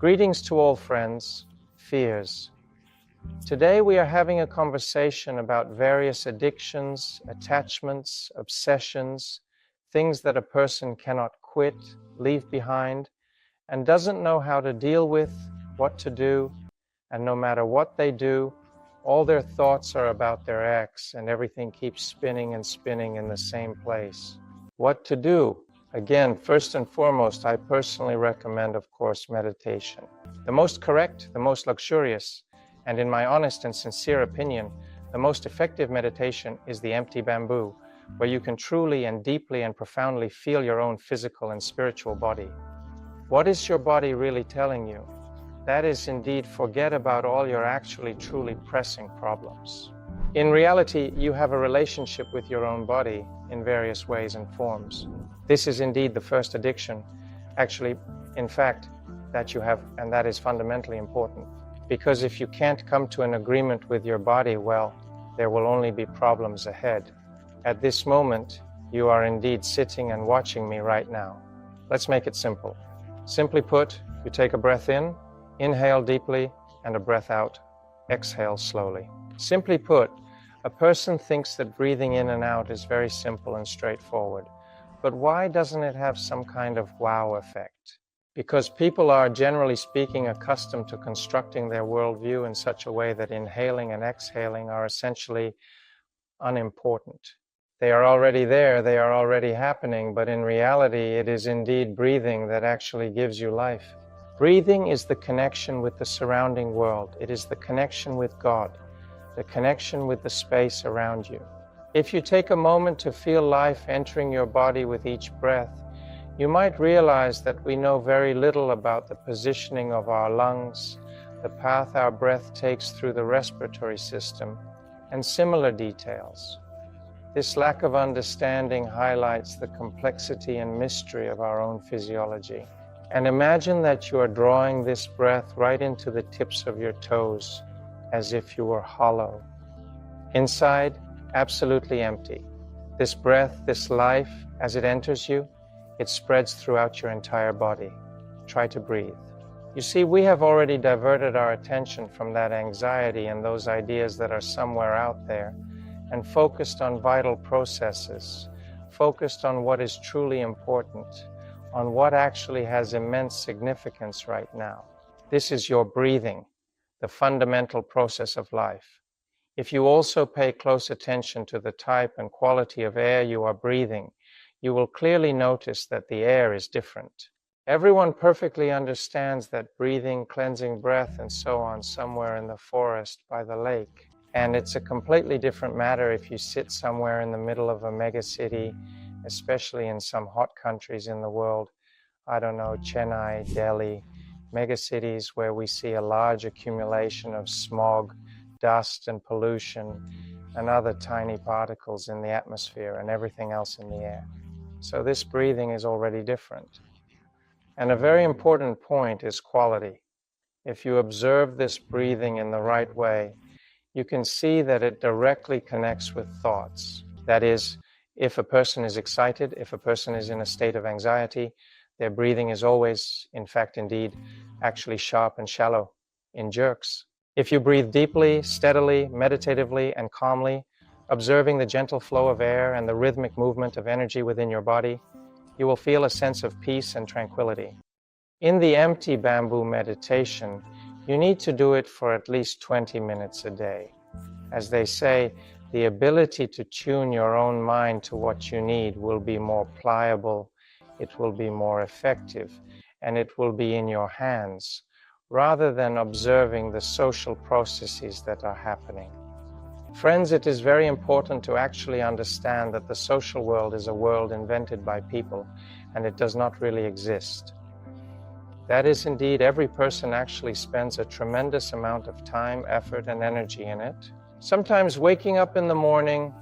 Greetings to all friends, fears. Today we are having a conversation about various addictions, attachments, obsessions, things that a person cannot quit, leave behind, and doesn't know how to deal with, what to do, and no matter what they do, all their thoughts are about their ex and everything keeps spinning and spinning in the same place. What to do? Again, first and foremost, I personally recommend, of course, meditation. The most correct, the most luxurious, and in my honest and sincere opinion, the most effective meditation is the empty bamboo, where you can truly and deeply and profoundly feel your own physical and spiritual body. What is your body really telling you? That is indeed, forget about all your actually truly pressing problems. In reality, you have a relationship with your own body in various ways and forms. This is indeed the first addiction, actually, in fact, that you have, and that is fundamentally important. Because if you can't come to an agreement with your body, well, there will only be problems ahead. At this moment, you are indeed sitting and watching me right now. Let's make it simple. Simply put, you take a breath in, inhale deeply, and a breath out, exhale slowly. Simply put, a person thinks that breathing in and out is very simple and straightforward. But why doesn't it have some kind of wow effect? Because people are, generally speaking, accustomed to constructing their worldview in such a way that inhaling and exhaling are essentially unimportant. They are already there, they are already happening, but in reality, it is indeed breathing that actually gives you life. Breathing is the connection with the surrounding world. It is the connection with God, the connection with the space around you. If you take a moment to feel life entering your body with each breath, you might realize that we know very little about the positioning of our lungs, the path our breath takes through the respiratory system, and similar details. This lack of understanding highlights the complexity and mystery of our own physiology. And imagine that you are drawing this breath right into the tips of your toes, as if you were hollow. Inside, absolutely empty. This breath, this life, as it enters you, it spreads throughout your entire body. Try to breathe. You see, we have already diverted our attention from that anxiety and those ideas that are somewhere out there and focused on vital processes, focused on what is truly important, on what actually has immense significance right now. This is your breathing, the fundamental process of life. If you also pay close attention to the type and quality of air you are breathing, you will clearly notice that the air is different. Everyone perfectly understands that breathing, cleansing breath, and so on somewhere in the forest by the lake. And it's a completely different matter if you sit somewhere in the middle of a megacity, especially in some hot countries in the world. I don't know, Chennai, Delhi, megacities where we see a large accumulation of smog, dust and pollution and other tiny particles in the atmosphere and everything else in the air. So this breathing is already different. And a very important point is quality. If you observe this breathing in the right way, you can see that it directly connects with thoughts. That is, if a person is excited, if a person is in a state of anxiety, their breathing is always, in fact, indeed, actually sharp and shallow, in jerks. If you breathe deeply, steadily, meditatively, and calmly, observing the gentle flow of air and the rhythmic movement of energy within your body, you will feel a sense of peace and tranquility. In the empty bamboo meditation, you need to do it for at least 20 minutes a day. As they say, the ability to tune your own mind to what you need will be more pliable, it will be more effective, and it will be in your hands, rather than observing the social processes that are happening. Friends, it is very important to actually understand that the social world is a world invented by people, and it does not really exist. That is indeed, every person actually spends a tremendous amount of time, effort, and energy in it. Sometimes waking up in the morning,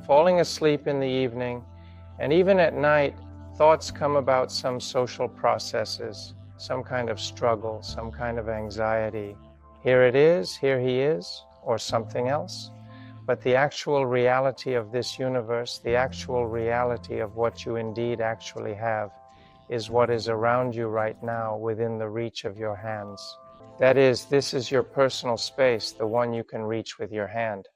falling asleep in the evening, and even at night, thoughts come about some social processes, some kind of struggle, some kind of anxiety. Here it is, here he is, or something else. But the actual reality of this universe, the actual reality of what you indeed actually have, is what is around you right now within the reach of your hands. That is, this is your personal space, the one you can reach with your hand.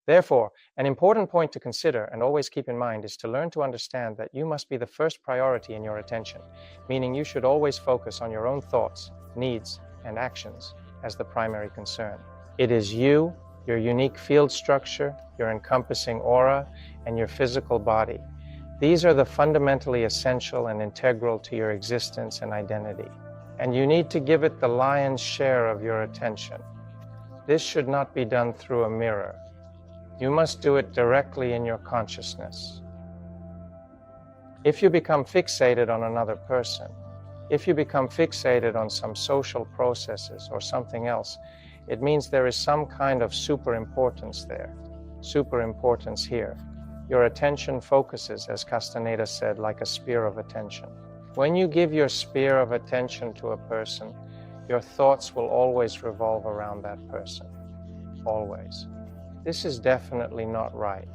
Therefore, an important point to consider and always keep in mind is to learn to understand that you must be the first priority in your attention, meaning you should always focus on your own thoughts, needs, and actions as the primary concern. It is you, your unique field structure, your encompassing aura, and your physical body. These are the fundamentally essential and integral to your existence and identity, and you need to give it the lion's share of your attention. This should not be done through a mirror. You must do it directly in your consciousness. If you become fixated on another person, if you become fixated on some social processes or something else, it means there is some kind of superimportance there, superimportance here. Your attention focuses, as Castaneda said, like a spear of attention. When you give your spear of attention to a person, your thoughts will always revolve around that person. Always. This is definitely not right.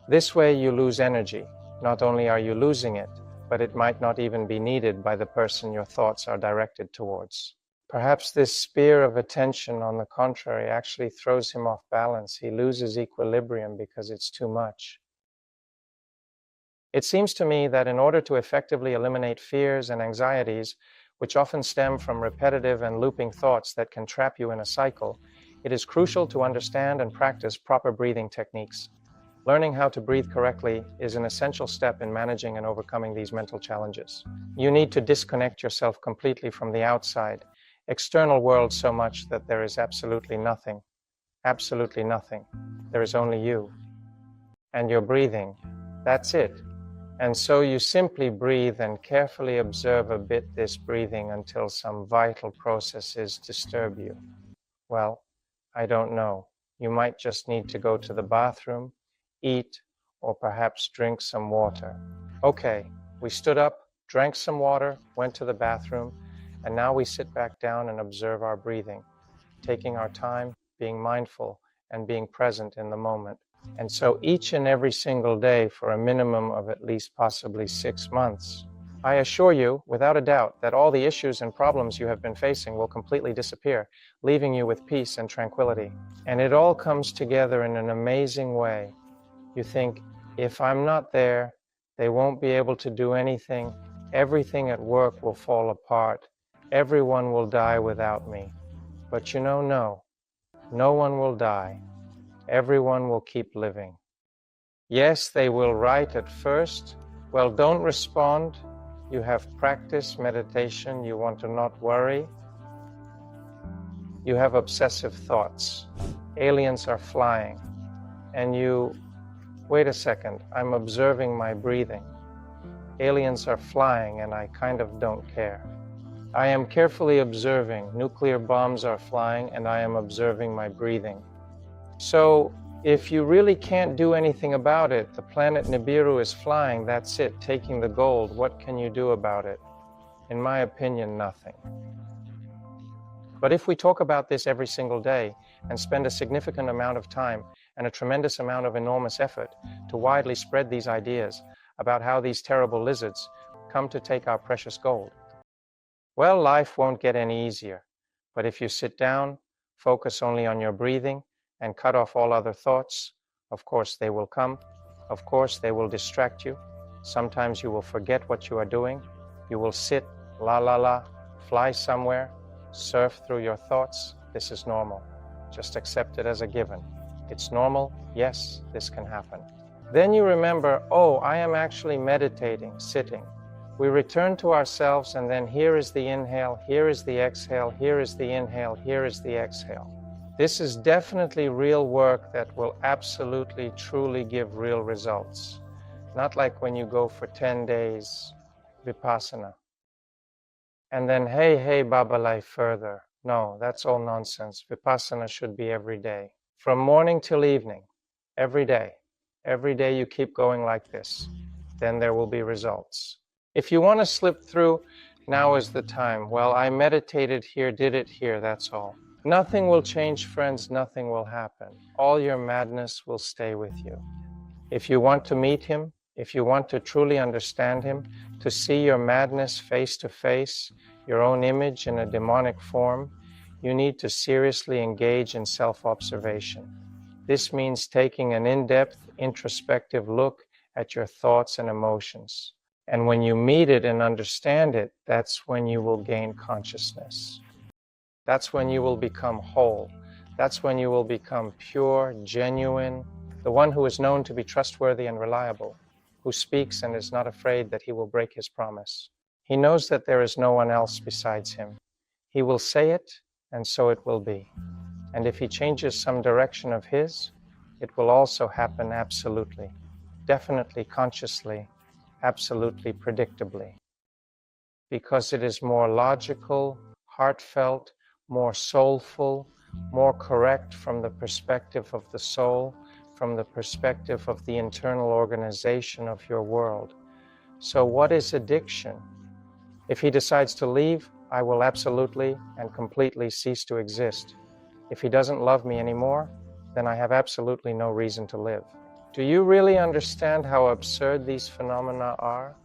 This way you lose energy. Not only are you losing it, but it might not even be needed by the person your thoughts are directed towards. Perhaps this spear of attention, on the contrary, actually throws him off balance. He loses equilibrium because it's too much. It seems to me that in order to effectively eliminate fears and anxieties, which often stem from repetitive and looping thoughts that can trap you in a cycle, it is crucial to understand and practice proper breathing techniques. Learning how to breathe correctly is an essential step in managing and overcoming these mental challenges. You need to disconnect yourself completely from the outside, external world so much that there is absolutely nothing. Absolutely nothing. There is only you. And your breathing. That's it. And so you simply breathe and carefully observe a bit this breathing until some vital processes disturb you. Well, I don't know. You might just need to go to the bathroom, eat, or perhaps drink some water. Okay, we stood up, drank some water, went to the bathroom, and now we sit back down and observe our breathing, taking our time, being mindful, and being present in the moment. And so each and every single day for a minimum of at least possibly 6 months. I assure you, without a doubt, that all the issues and problems you have been facing will completely disappear, leaving you with peace and tranquility. And it all comes together in an amazing way. You think, if I'm not there, they won't be able to do anything. Everything at work will fall apart. Everyone will die without me. But you know, no one will die. Everyone will keep living. Yes, they will write at first. Well, don't respond. You have practiced meditation. You want to not worry. You have obsessive thoughts. Aliens are flying. And you, wait a second, I'm observing my breathing. Aliens are flying and I kind of don't care. I am carefully observing. Nuclear bombs are flying and I am observing my breathing. So, if you really can't do anything about it, the planet Nibiru is flying, that's it, taking the gold. What can you do about it? In my opinion, nothing. But if we talk about this every single day and spend a significant amount of time and a tremendous amount of enormous effort to widely spread these ideas about how these terrible lizards come to take our precious gold, well, life won't get any easier. But if you sit down, focus only on your breathing, and cut off all other thoughts, of course they will come. Of course they will distract you. Sometimes you will forget what you are doing. You will sit, fly somewhere, surf through your thoughts. This is normal. Just accept it as a given. It's normal. Yes, this can happen. Then you remember, oh, I am actually meditating, sitting. We return to ourselves, and then here is the inhale, here is the exhale, here is the inhale, here is the exhale. This is definitely real work that will absolutely, truly give real results. Not like when you go for 10 days, Vipassana. And then, hey, Babalai further. No, that's all nonsense. Vipassana should be every day. From morning till evening, every day. Every day you keep going like this. Then there will be results. If you want to slip through, now is the time. Well, I meditated here, did it here, that's all. Nothing will change, friends, nothing will happen. All your madness will stay with you. If you want to meet him, If you want to truly understand him, to see your madness face to face, your own image in a demonic form, you need to seriously engage in self-observation. This means taking an in-depth, introspective look at your thoughts and emotions. And when you meet it and understand it, that's when you will gain consciousness. That's when you will become whole. That's when you will become pure, genuine, the one who is known to be trustworthy and reliable, who speaks and is not afraid that he will break his promise. He knows that there is no one else besides him. He will say it, and so it will be. And if he changes some direction of his, it will also happen absolutely, definitely, consciously, absolutely, predictably. Because it is more logical, heartfelt, more soulful, more correct from the perspective of the soul, from the perspective of the internal organization of your world. So what is addiction? If he decides to leave, I will absolutely and completely cease to exist. If he doesn't love me anymore, then I have absolutely no reason to live. Do you really understand how absurd these phenomena are?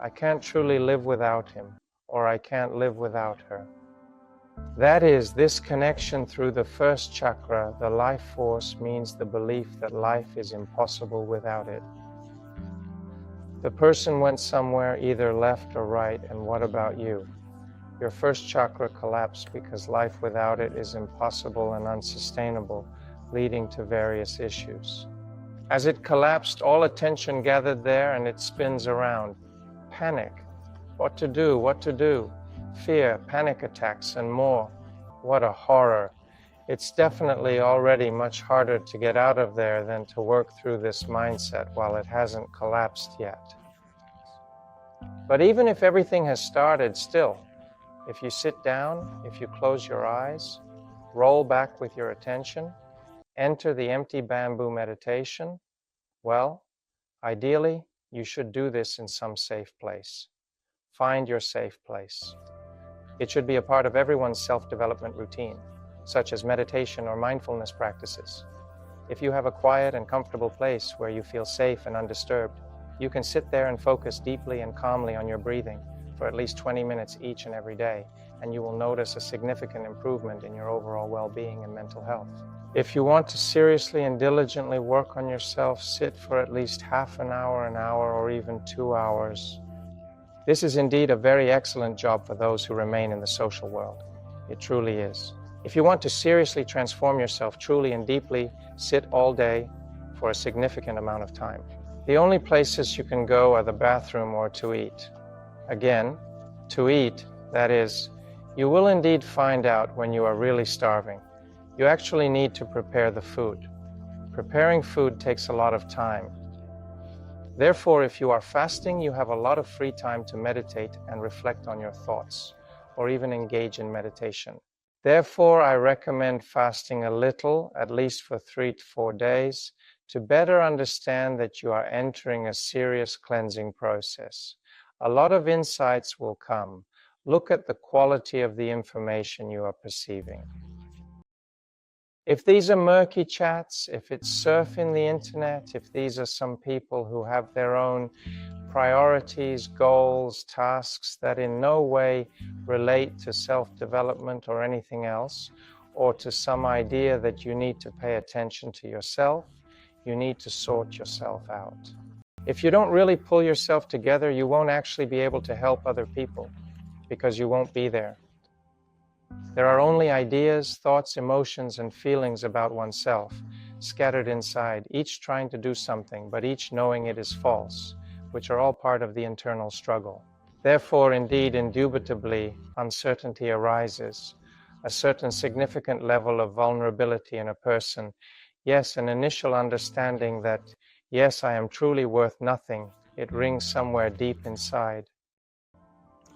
I can't truly live without him, or I can't live without her. That is, this connection through the first chakra, the life force, means the belief that life is impossible without it. The person went somewhere, either left or right, and what about you? Your first chakra collapsed because life without it is impossible and unsustainable, leading to various issues. As it collapsed, all attention gathered there and it spins around. Panic. What to do? What to do? Fear, panic attacks, and more. What a horror. It's definitely already much harder to get out of there than to work through this mindset while it hasn't collapsed yet. But even if everything has started still, if you sit down, if you close your eyes, roll back with your attention, enter the empty bamboo meditation, well, ideally, you should do this in some safe place. Find your safe place. It should be a part of everyone's self-development routine, such as meditation or mindfulness practices. If you have a quiet and comfortable place where you feel safe and undisturbed, you can sit there and focus deeply and calmly on your breathing for at least 20 minutes each and every day, and you will notice a significant improvement in your overall well-being and mental health. If you want to seriously and diligently work on yourself, sit for at least half an hour, or even 2 hours. This is indeed a very excellent job for those who remain in the social world. It truly is. If you want to seriously transform yourself truly and deeply, sit all day for a significant amount of time. The only places you can go are the bathroom or to eat. Again, to eat, that is, you will indeed find out when you are really starving. You actually need to prepare the food. Preparing food takes a lot of time. Therefore, if you are fasting, you have a lot of free time to meditate and reflect on your thoughts, or even engage in meditation. Therefore, I recommend fasting a little, at least for 3 to 4 days, to better understand that you are entering a serious cleansing process. A lot of insights will come. Look at the quality of the information you are perceiving. If these are murky chats, if it's surfing the internet, if these are some people who have their own priorities, goals, tasks that in no way relate to self-development or anything else, or to some idea that you need to pay attention to yourself, you need to sort yourself out. If you don't really pull yourself together, you won't actually be able to help other people, because you won't be there. There are only ideas, thoughts, emotions, and feelings about oneself scattered inside, each trying to do something, but each knowing it is false, which are all part of the internal struggle. Therefore, indeed, indubitably, uncertainty arises, a certain significant level of vulnerability in a person, yes, an initial understanding that, yes, I am truly worth nothing. It rings somewhere deep inside.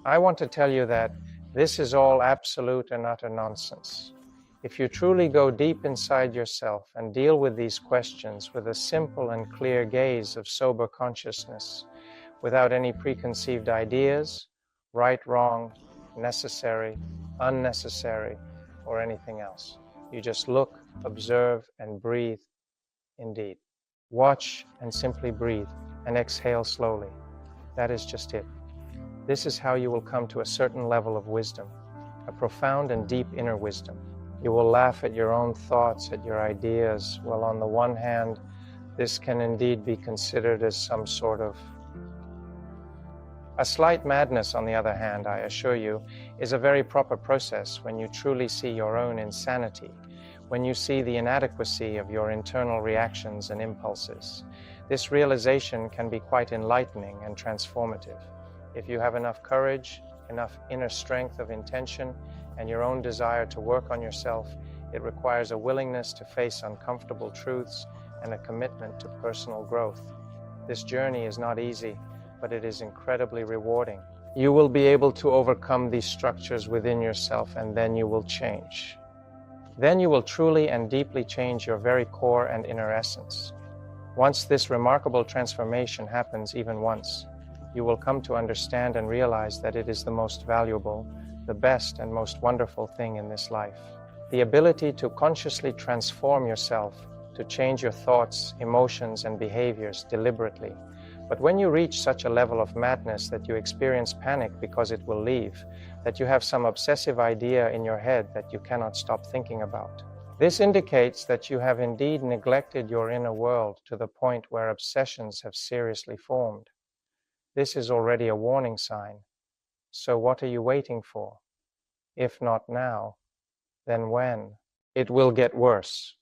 I want to tell you that this is all absolute and utter nonsense. If you truly go deep inside yourself and deal with these questions with a simple and clear gaze of sober consciousness, without any preconceived ideas, right, wrong, necessary, unnecessary, or anything else. You just look, observe, and breathe indeed. Watch and simply breathe. and exhale slowly. That is just it. This is how you will come to a certain level of wisdom, a profound and deep inner wisdom. You will laugh at your own thoughts, at your ideas. Well, on the one hand, this can indeed be considered as some sort of a slight madness. On the other hand, I assure you, is a very proper process when you truly see your own insanity, when you see the inadequacy of your internal reactions and impulses. This realization can be quite enlightening and transformative. If you have enough courage, enough inner strength of intention, and your own desire to work on yourself, it requires a willingness to face uncomfortable truths and a commitment to personal growth. This journey is not easy, but it is incredibly rewarding. You will be able to overcome these structures within yourself, and then you will change. Then you will truly and deeply change your very core and inner essence. Once this remarkable transformation happens even once, you will come to understand and realize that it is the most valuable, the best and most wonderful thing in this life. The ability to consciously transform yourself, to change your thoughts, emotions, and behaviors deliberately. But when you reach such a level of madness that you experience panic because it will leave, that you have some obsessive idea in your head that you cannot stop thinking about, this indicates that you have indeed neglected your inner world to the point where obsessions have seriously formed. This is already a warning sign. So what are you waiting for? If not now, then when? It will get worse.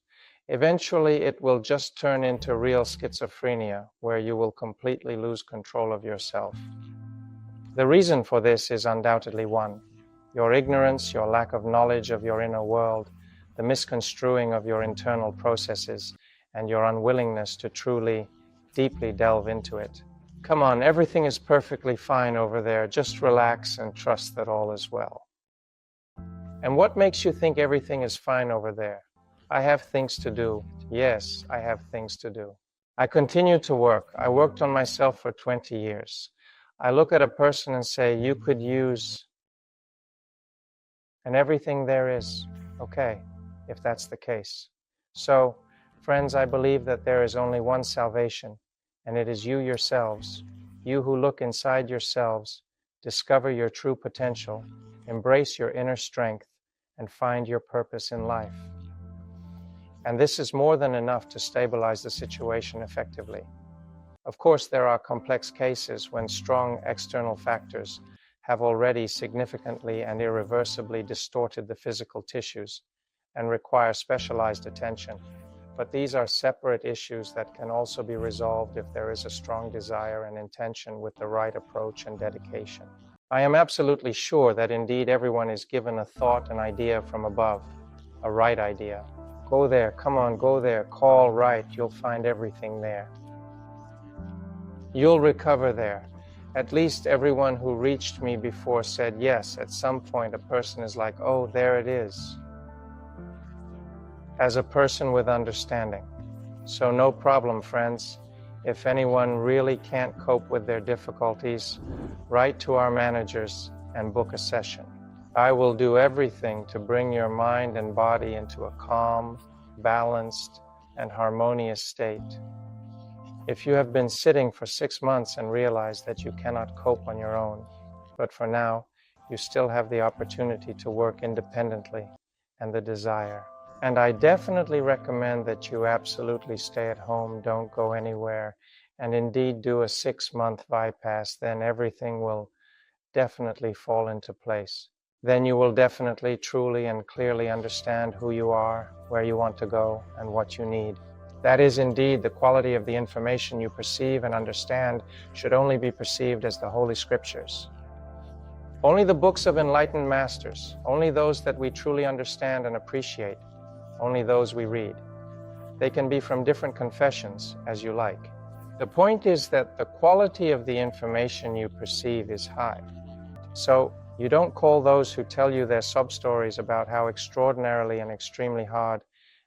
Eventually, it will just turn into real schizophrenia, where you will completely lose control of yourself. The reason for this is undoubtedly one: your ignorance, your lack of knowledge of your inner world, the misconstruing of your internal processes, and your unwillingness to truly, deeply delve into it. Come on, everything is perfectly fine over there. Just relax and trust that all is well. And what makes you think everything is fine over there? I have things to do. Yes, I have things to do. I continue to work. I worked on myself for 20 years. I look at a person and say, you could use, and everything there is. Okay, if that's the case. So, friends, I believe that there is only one salvation, and it is you yourselves, you who look inside yourselves, discover your true potential, embrace your inner strength, and find your purpose in life. And this is more than enough to stabilize the situation effectively. Of course, there are complex cases when strong external factors have already significantly and irreversibly distorted the physical tissues and require specialized attention. But these are separate issues that can also be resolved if there is a strong desire and intention with the right approach and dedication. I am absolutely sure that indeed everyone is given a thought, an idea from above, a right idea. Go there, come on, go there, call right, you'll find everything there. You'll recover there. At least everyone who reached me before said yes, at some point a person is like, oh, there it is. As a person with understanding. So no problem, friends. If anyone really can't cope with their difficulties, write to our managers and book a session. I will do everything to bring your mind and body into a calm, balanced, and harmonious state. If you have been sitting for 6 months and realize that you cannot cope on your own, but for now, you still have the opportunity to work independently and the desire. And I definitely recommend that you absolutely stay at home, don't go anywhere, and indeed do a 6-month bypass. Then everything will definitely fall into place. Then you will definitely, truly, and clearly understand who you are, where you want to go, and what you need. That is indeed the quality of the information you perceive and understand should only be perceived as the Holy Scriptures. Only the books of enlightened masters, only those that we truly understand and appreciate, only those we read. They can be from different confessions, as you like. The point is that the quality of the information you perceive is high. So, you don't call those who tell you their sub-stories about how extraordinarily and extremely hard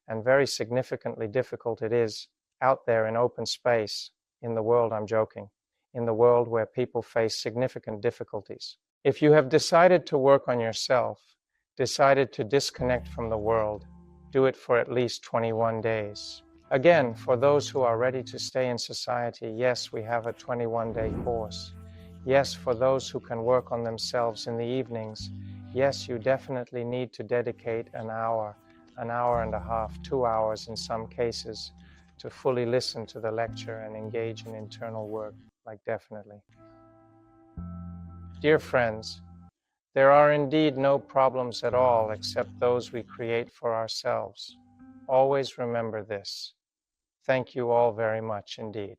and very significantly difficult it is out there in open space, in the world, I'm joking, in the world where people face significant difficulties. If you have decided to work on yourself, decided to disconnect from the world, do it for at least 21 days. Again, for those who are ready to stay in society, yes, we have a 21-day course. Yes, for those who can work on themselves in the evenings, yes, you definitely need to dedicate an hour and a half, 2 hours in some cases, to fully listen to the lecture and engage in internal work, like definitely. Dear friends, there are indeed no problems at all except those we create for ourselves. Always remember this. Thank you all very much indeed.